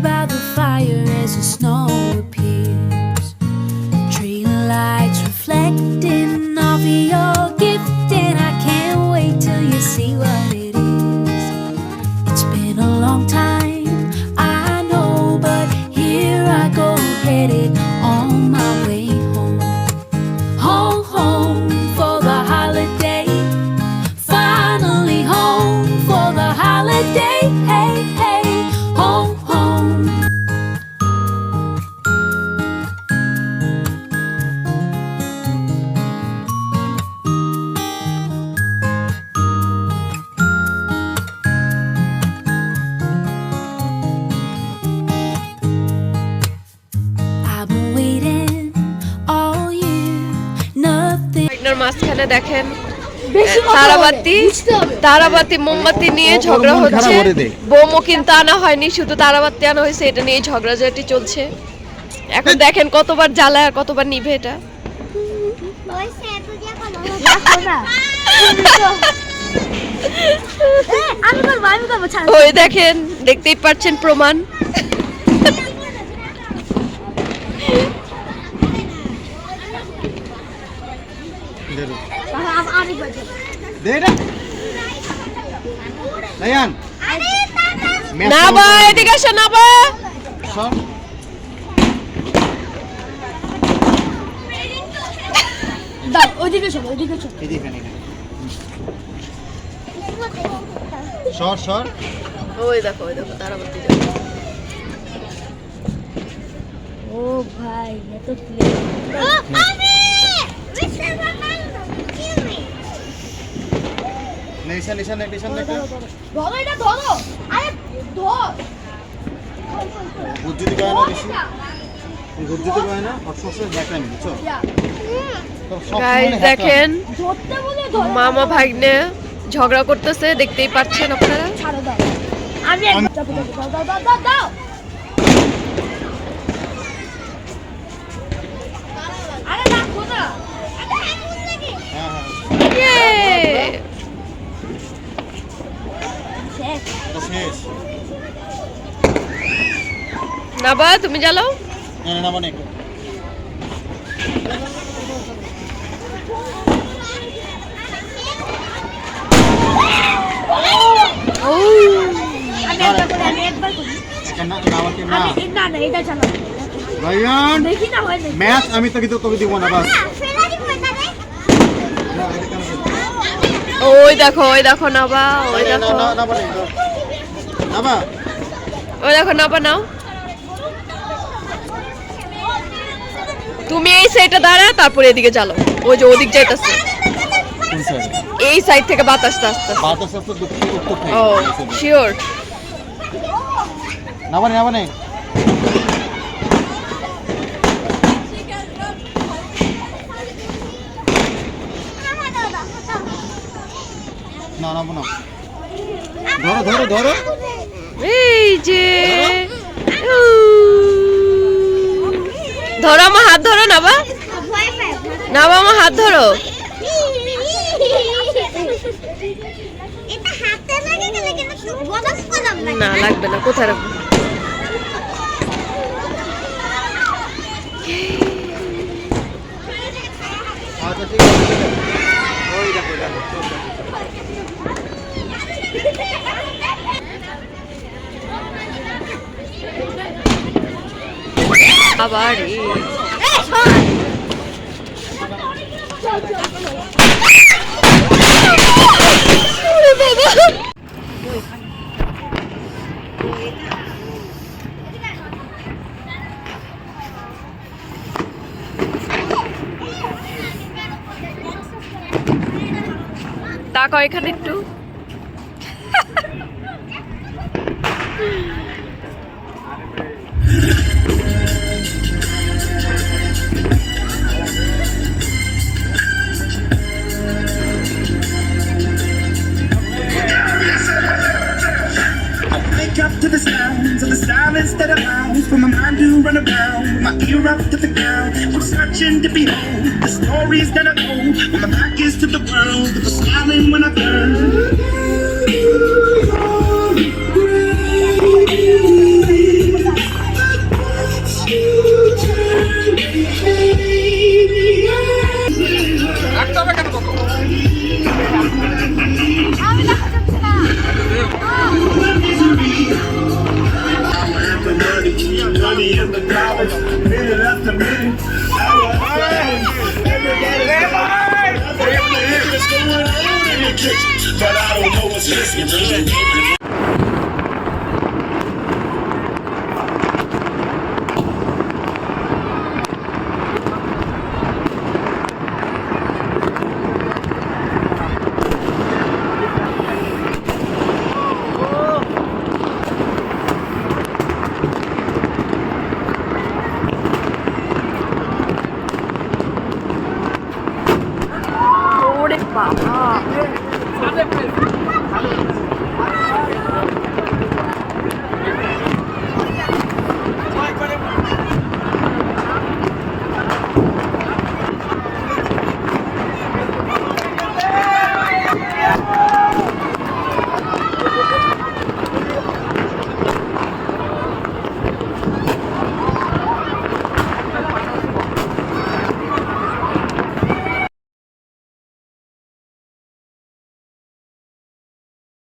By the fire as the snow appears, tree lights reflecting off of your gift, and I can't wait till you see what it is. It's been a long time, I know, but here I go, headed on my way home. Home, home for the holiday, finally home for the holiday. Hey, hey, home, home. I've been waiting all year, nothing. মাঝখানে দেখেন তারাবাতি মোমবাতি নিয়ে ঝগড়া হচ্ছে। বোমও কিন্তু আনা হয়নি, শুধু তারাবাতি আনা হয়েছে, এটা নিয়ে ঝগড়াঝাটি চলছে। এখন দেখেন কতবার জ্বালায় আর কতবার নিভে এটা। ওই দেখেন, দেখতেই পাচ্ছেন প্রমাণ। না বা এদিকে আসো, না বা ওইদিকে চলো, ওইদিকে চলো। সর সর। ওই দেখো তারাবাতি। ও ভাই এত প্লেন। নিশান নিশান নিশান দেখো। ধরো এটা ধরো। আরে ধর। বুঝতে পারে না বেশি। বুঝতে পারে না, অবশ্যই দেখেন বুঝছো? গাইস দেখেন, মামা ভাগ্নে ঝগড়া করতেছে, দেখতেই পাচ্ছেন আপনারা। ছাড়ো দাও। আমি দাও দাও। আরে রাখো না। হ্যাঁ। শেষ। না বা তুমি জ্বালাও। না মানে ম্যাচ আমি তো কিন্তু তোকে দিব না বাস। ওই দেখো না বা, ওই দেখো না বা নাও। তুমি এই সাইডে দাঁড়া, তারপরে এদিকে চালো। ওই যে ওদিক যাইতাছে, এই সাইড থেকে বাতাসটা আসতেছে। ও শিওর। না মানে ধরো। এই যে ধরো, আমার হাত ধরো না বা, আমার হাত ধরো। না লাগবে না, কোথায় রাখবো? আবার তাকাও এখানে একটু। Wake up to the sounds of the silence that allows for my mind to run around, with my ear up to the ground. I'm searching to behold the stories that I told when my back is to the world. That was smiling when I turned. Money in the dollars, minute after minute. But I don't know what's missing. ওরে বাবা